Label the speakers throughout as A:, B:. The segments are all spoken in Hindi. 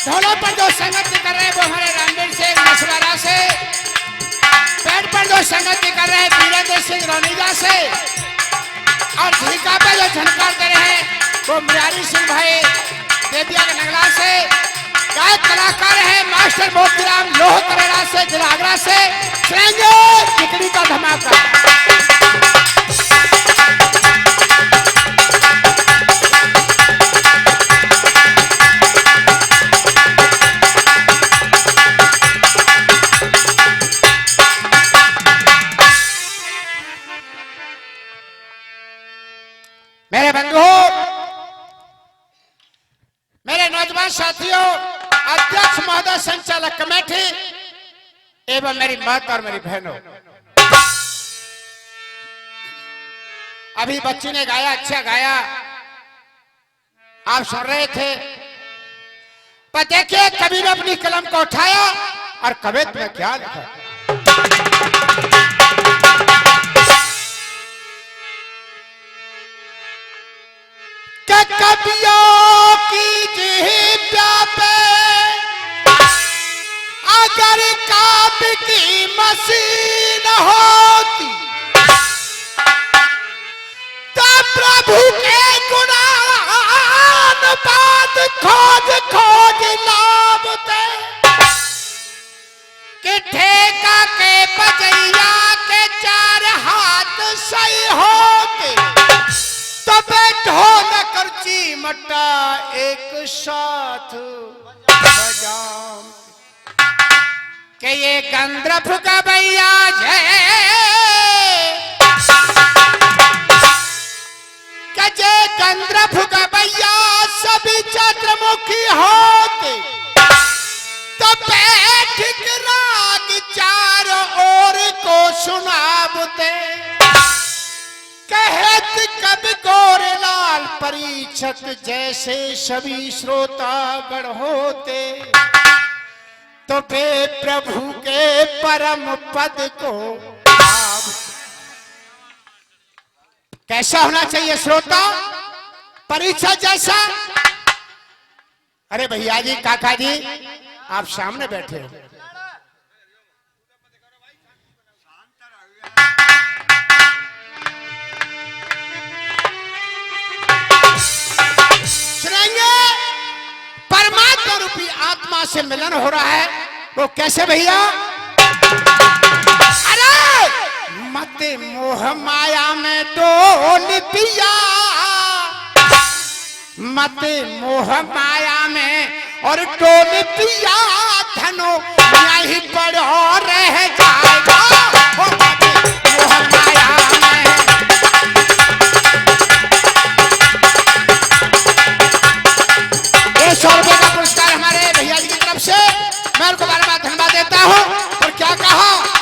A: ढोलों पर जो संगत कर रहे हैं वो हमारे रणवीर सिंह मछुआरा से, पेड़ पर जो संगत कर रहे हैं वीरेंद्र सिंह रोनीजा से, और झिका पे जो झनकार दे रहे हैं वो मुरारी सिंह भाई देविया के नगला से। गायक कलाकार है मास्टर मोतीराम लोह करेड़ा से, जिला आगरा से। सुनेंगे टिकड़ी का धमाका। मेरे बंधुओं, मेरे नौजवान साथियों, अध्यक्ष महोदय, संचालक कमेटी एवं मेरी माता और मेरी बहनों, अभी बच्ची ने गाया, अच्छा गाया, आप सुन रहे थे। पर देखिए कवि ने अपनी कलम को उठाया और कवित में क्या लिखा। कवियों की जिह्वा पे अगर काव्य की मशीन होती तो प्रभु के गुणान बात खोज खोज लाभते कि ठेका के बजैया के चार हाथ सही होते तबे ढोलक और चिमटा एक साथ बजाओ के ये गंधर्व का भैया जय के गंधर्व का भैया सभी चंद्रमुखी होते तो बैठ राग चारों ओर को सुनावते कहत कवि गोरेलाल परीक्षक जैसे सभी श्रोतागण होते तो वे प्रभु के परम पद को कैसा होना चाहिए श्रोता, परीक्षक जैसा। अरे भैया जी, काका जी, आप सामने बैठे हो। परमात्मा रूपी आत्मा से मिलन हो रहा है, वो कैसे भैया? अरे मत मोह माया में डोल पिया, मत मोह माया में और डोल पिया, धनो यहीं पड़ो रह जाएगा। मत मोह माया में। 100 रुपए का पुरस्कार हमारे भैया जी की तरफ से, मैं उनको बार बार धन्यवाद देता हूँ। और क्या कहा,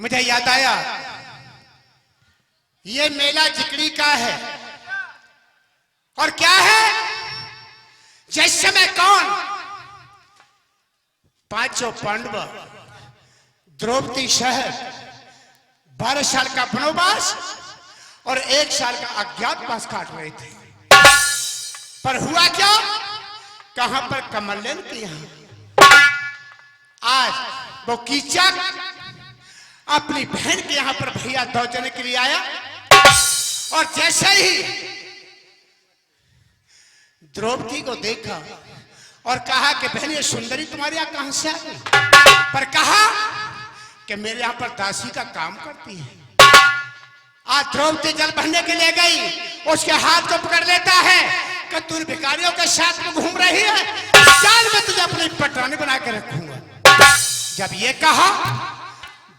A: मुझे याद आया ये मेला जिकड़ी का है। और क्या है, जिस समय कौन पांचों पांडव द्रौपदी शहर 12 साल का वनवास और 1 साल का अज्ञातवास काट रहे थे। पर हुआ क्या, कहां पर कमलेन के यहां आज वो कीचक अपनी बहन के यहां पर भैया दौड़ने के लिए आया। और जैसे ही द्रौपदी को देखा और कहा कि बहन ये सुंदरी तुम्हारे यहां कहां से आई, पर कहा कि मेरे यहां पर दासी का काम करती है। आज द्रौपदी जल भरने के लिए गई, उसके हाथ को पकड़ लेता है कि तू भिखारियों के साथ में घूम रही है, चाल में तुझे अपनी पटरानी बना के रखूंगा। जब ये कहा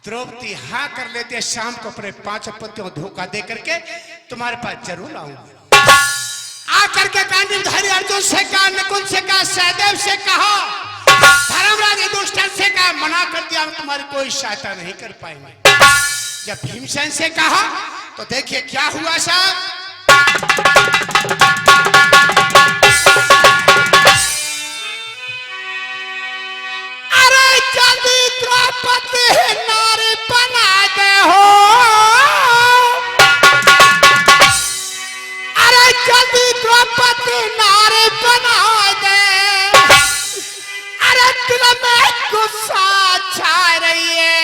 A: द्रौपदी हाँ कर लेते, शाम को अपने 5 पतियों धोखा दे करके तुम्हारे पास जरूर आऊंगा। आकर के गांडीवधारी अर्जुन से कहा, नकुल से कहा, सहदेव से कहा, धर्मराज युधिष्ठिर से कहा, मना कर दिया, तुम्हारी कोई सहायता नहीं कर पाएंगे। जब भीमसेन से कहा तो देखिए क्या हुआ साहब। अरे जल्दी द्रौपदी नारी बना दे हो, अरे जल्दी द्रौपदी नारी बना दे, अरे दिल में गुस्सा छा रही है।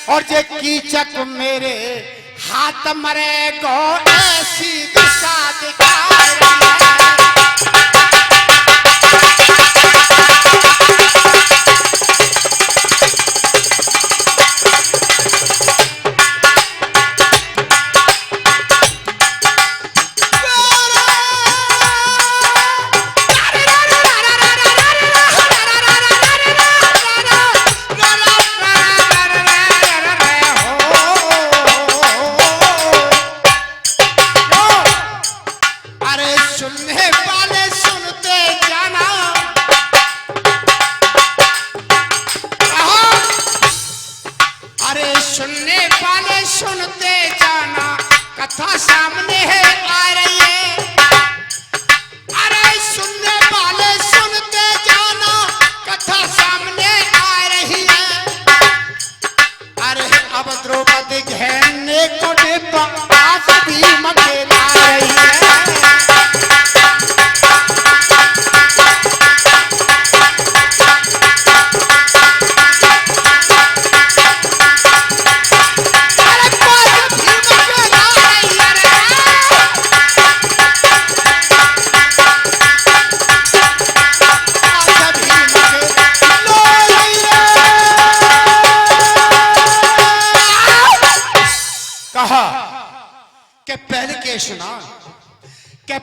A: और जे कीचक मेरे हाथ मरे को ऐसी दिशा दिखा रही है।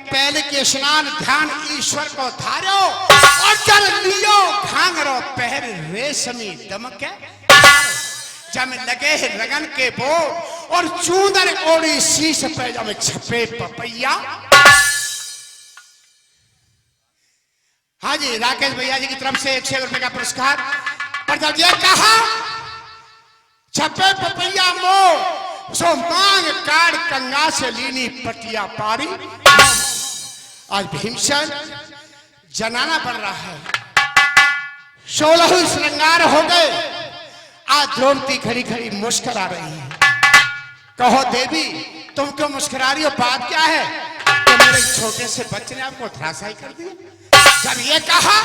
A: पहले के स्नान ध्यान ईश्वर को धारो और चल लियो घांगरो पहर रेशमी दमके, जब लगे लगन के बो और चूदर ओढ़ी शीश पे जब छपे पपैया। हाँ जी, राकेश भैया जी की तरफ से 100 रुपए का पुरस्कार। पर जब ये कहा छपे पपैया मो सो मांग काट कंगा से लीनी पटिया पारी। आज भीमसेन जनाना बन रहा है, 16 श्रृंगार हो गए। आज द्रौपदी खड़ी खड़ी मुस्कुरा रही है। कहो देवी तुम क्यों मुस्कुरा रही हो, बात क्या है? तो मेरे छोटे से बच्चे ने आपको धराशायी कर दिया। जब ये कहा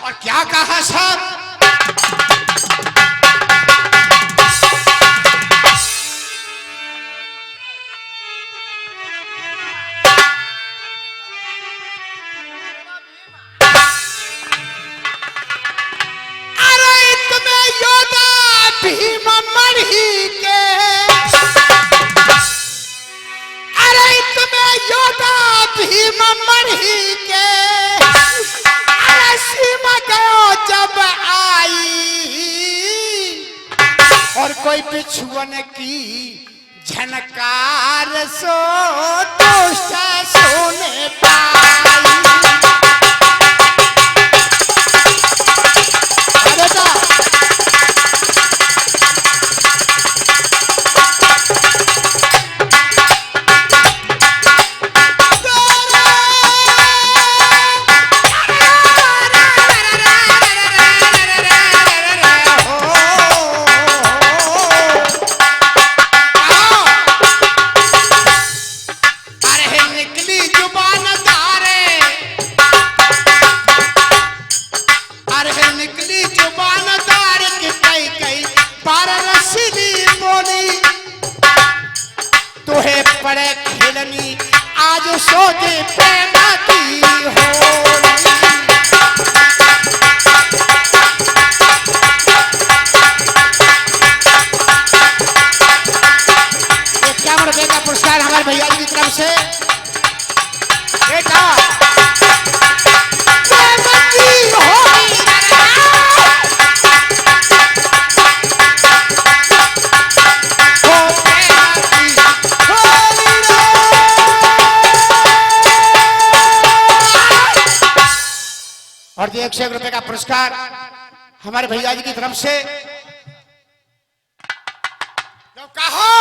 A: और क्या कहा सर, भीम मणि के, अरे तुम्हें योदा भीम मणि के, अरे सीमा गयो जब आई और कोई बिछुअन की झनकार सो दुष्ट सोने पाई। अरे पड़े खेलनी आज सोते प्रेम की होली। ₹51 का पुरस्कार हमारे भैया जी की तरफ से बेटा और ₹101 का पुरस्कार हमारे भैया जी की तरफ से। जो कहो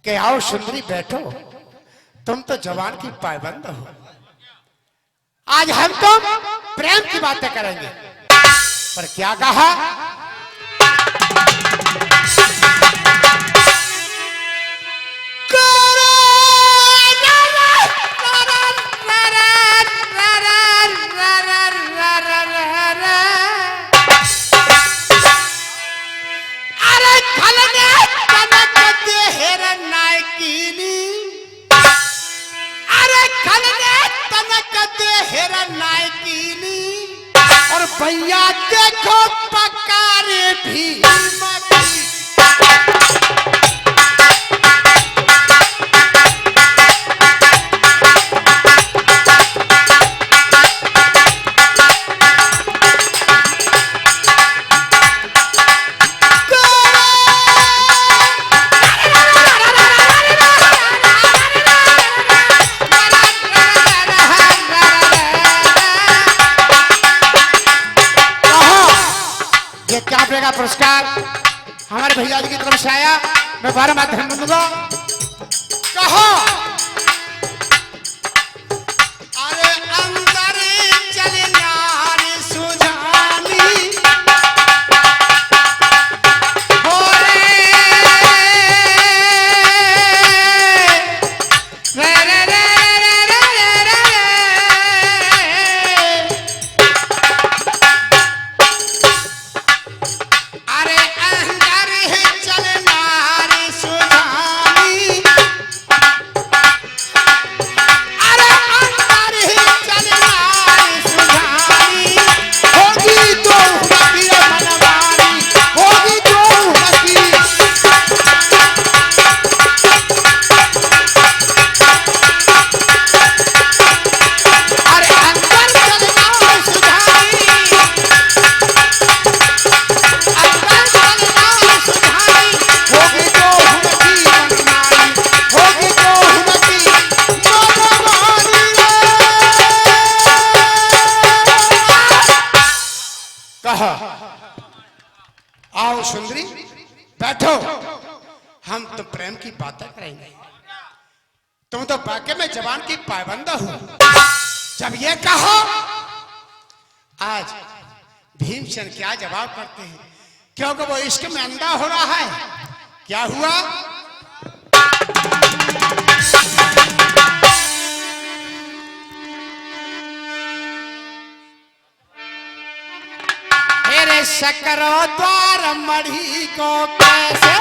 A: कि आओ सुंदरी बैठो, तुम तो जवान की पाबंद हो। आज हम तो प्रेम की बातें करेंगे, पर क्या कहा और भैया देखो पकारे भी का पुरस्कार हमारे भैया जी की तरफ से आया। मैं बारह माध्यम दूंगा। कहो अरे अंदर चले नारी सुजानी हो रे रे रे आओ सुंदरी बैठो, हम तो प्रेम की बातें करेंगे। तुम तो वाकई में जवान की पाबंद हो। जब ये कहो आज भीमसेन क्या जवाब करते हैं, क्योंकि वो इश्क में अंधा हो रहा है। क्या हुआ सकरो द्वार मढ़ी को कैसे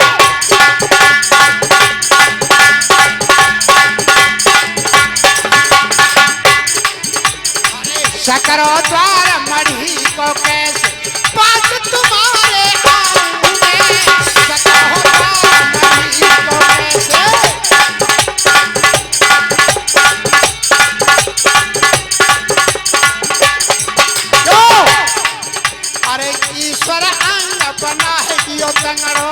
A: सकरो द्वार मढ़ी को कैसे पास तुम्हारे आऊंगे। सकरो द्वार मढ़ी को कैसे ईश्वर अंग बना है दियो तंगड़ो।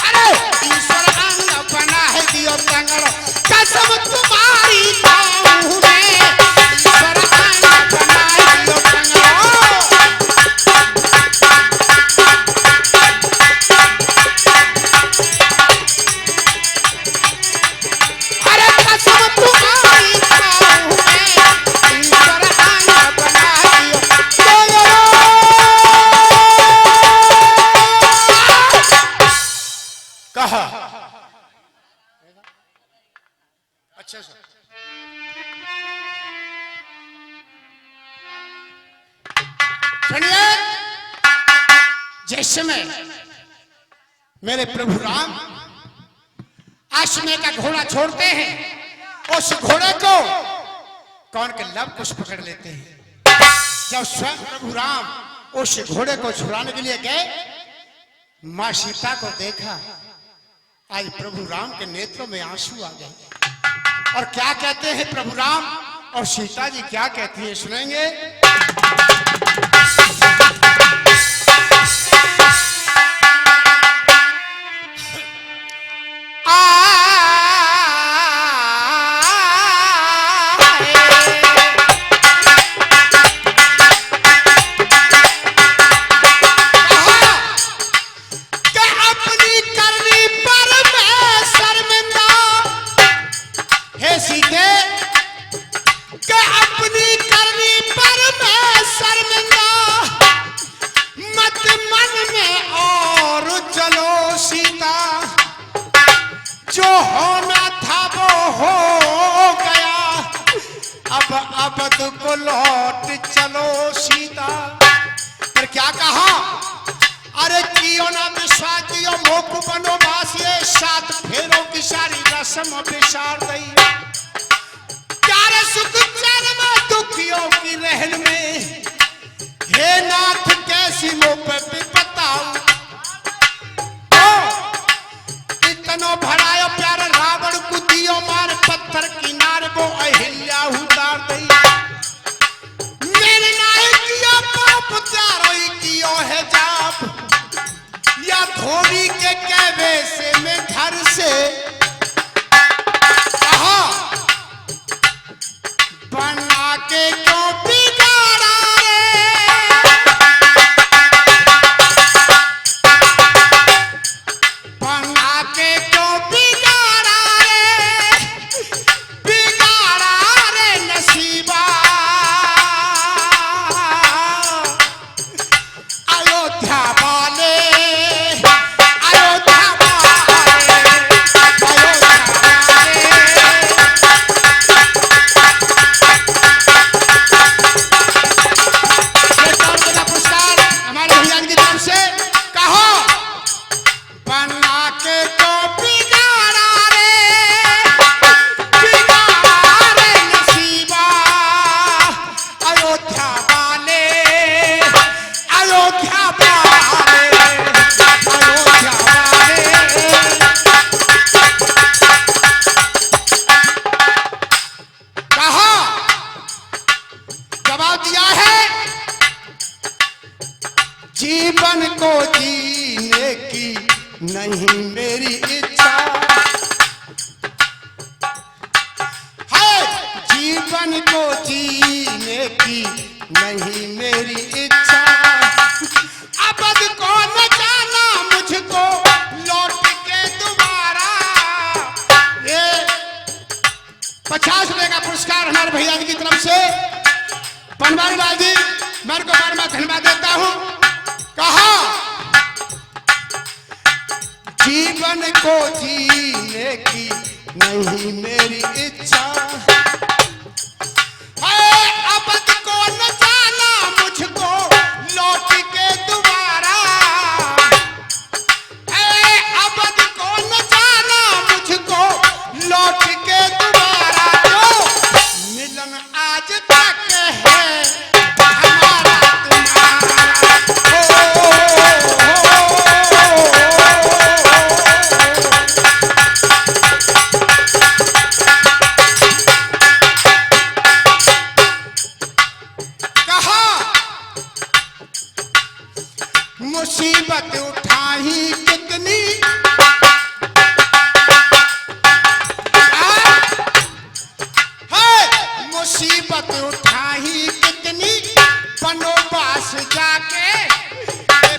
A: अरे ईश्वर अंग बना है दियो तंगड़ो, कसम तुम्हारी खाऊं मैं। ईश्वर अंग बना है दियो तंगड़ो। अरे कसम तुम्हारी खाऊं मैं। ईश्वर अंग बना है दियो कहा। अच्छा सर सुनिए, जिस समय मेरे प्रभु राम अश्वमेध का घोड़ा छोड़ते हैं। उस घोड़े को कौन के लव कुश पकड़ लेते हैं। जब स्वयं प्रभु राम उस घोड़े को छुड़ाने के लिए गए, मां सीता को देखा। आज प्रभु राम के नेत्रों में आंसू आ गए। और क्या कहते हैं प्रभु राम और सीता जी, क्या कहती है सुनेंगे। को लौट चलो सीता। फिर क्या कहा, अरे कियो ना विश्वास दियो मोक बनो बासिए, 7 फेरों की सारी रस्म विचार दई। प्यारे सुख चैन में दुखियों की रहन में, हे नाथ कैसी मोह पे बताऊं। इतनो भरायो प्यारे रावण को दियो मार, पत्थर किनारे वो अहिल्या उतार दई। है जाप या धोबी के कहवे से मैं घर से कहा, बना के क्यों बिगाड़ा रे, बना के क्यों बिगाड़ा रे, बिगाड़ा रे नसीबा। जीवन को जीने की नहीं मेरी इच्छा है, जीवन को जीने की नहीं मेरी इच्छा। अब कौन जाना मुझको लौट के दोबारा। ये 50 रुपए का पुरस्कार हमारे भैया जी की तरफ से बनवारी लाल जी, मैं को बार बार धन्यवाद देता हूँ। कहा, जीवन को जीने की नहीं मेरी इच्छा है, अब को न जाना मुझको लौट के दोबारा। अब को न जाना मुझको लौट के दोबारा। जो मिलन आज तक है हमारा मुसीबत उठाई कितनी, मुसीबत उठाई कितनी, बनोबास जाके।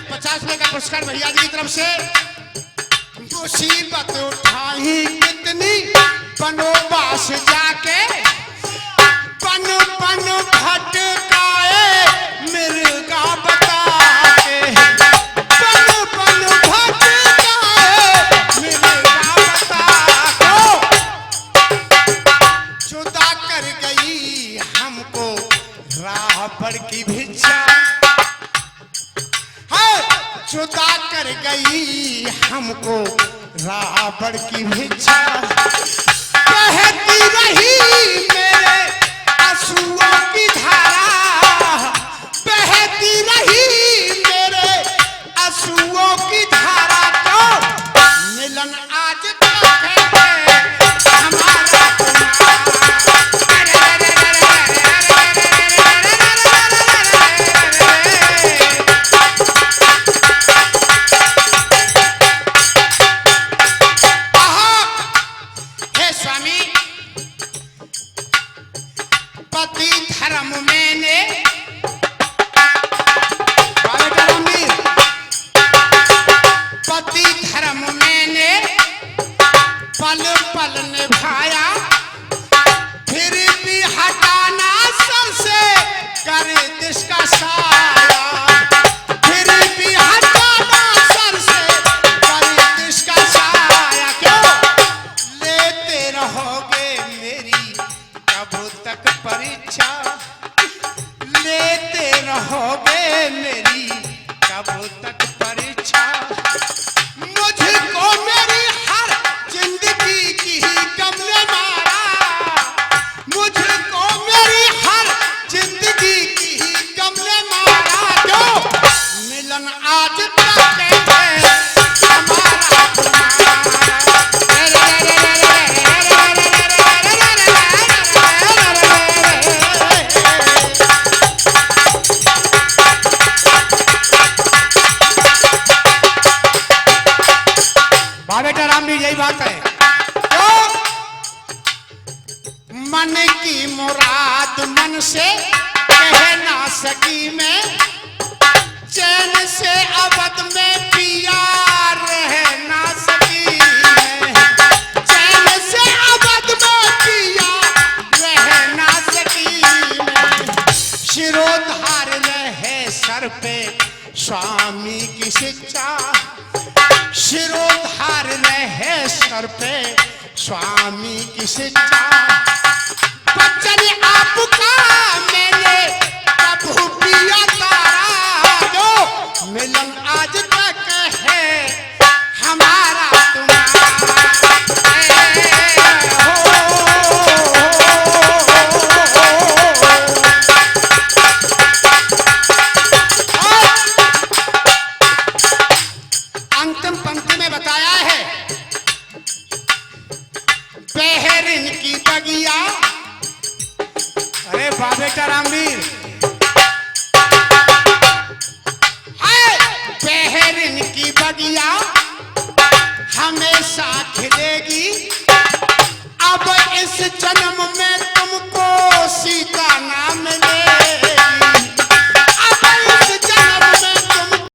A: 50 रुपए का पुरस्कार भैया जी की तरफ से। मुसीबत उठाई कितनी, बनोबास जाके, पन पन भटकाए मिर्गा बता के, पन पन भटकाए मिर्गा बता को। जुदा कर गई हमको राह पर की भिक्षा है, जुदा कर गई हमको रावण की भिक्षा बहती रही मेरे आंसुओं की धारा, बहती रही मेरे आंसुओं की धारा। तो मिलन आज तो है हमारा पति धर्म मैंने पति धर्म मैंने पल पल निभाया, फिर भी हटाना सर से करे देश का साया, फिर भी हटाना सर से करे देश का साया। क्यों लेते रहोगे मेरी कब तक परीक्षा, लेते रहोगे मेरी कब तक परीक्षा। मुझको मेरी हर जिंदगी की गम ने मारा, मुझको मेरी हर जिंदगी की गम ने मारा। जो मिलन आज तक है हमारा बेटा राम जी यही बात है। तो मन की मुराद मन से कह ना सकी मैं, चैन से अवध में पिया रह ना सकी मैं, चैन से अवध में पिया रह ना सकी मैं। शिरोधार रहे सर पे स्वामी की शिक्षा, शिरोधार रहे सर पे स्वामी की शिक्षा। बच्चन आपका मैंने कबू पिया तारा, जो मिलन आज तक है हमारा तुम्हारा। अंतिम पंक्ति में बताया है, बहरिन की बगिया। अरे बाबेटा रामवीर, बहरिन की बगिया हमेशा खिलेगी, अब इस जन्म में तुमको सीता ना मिले।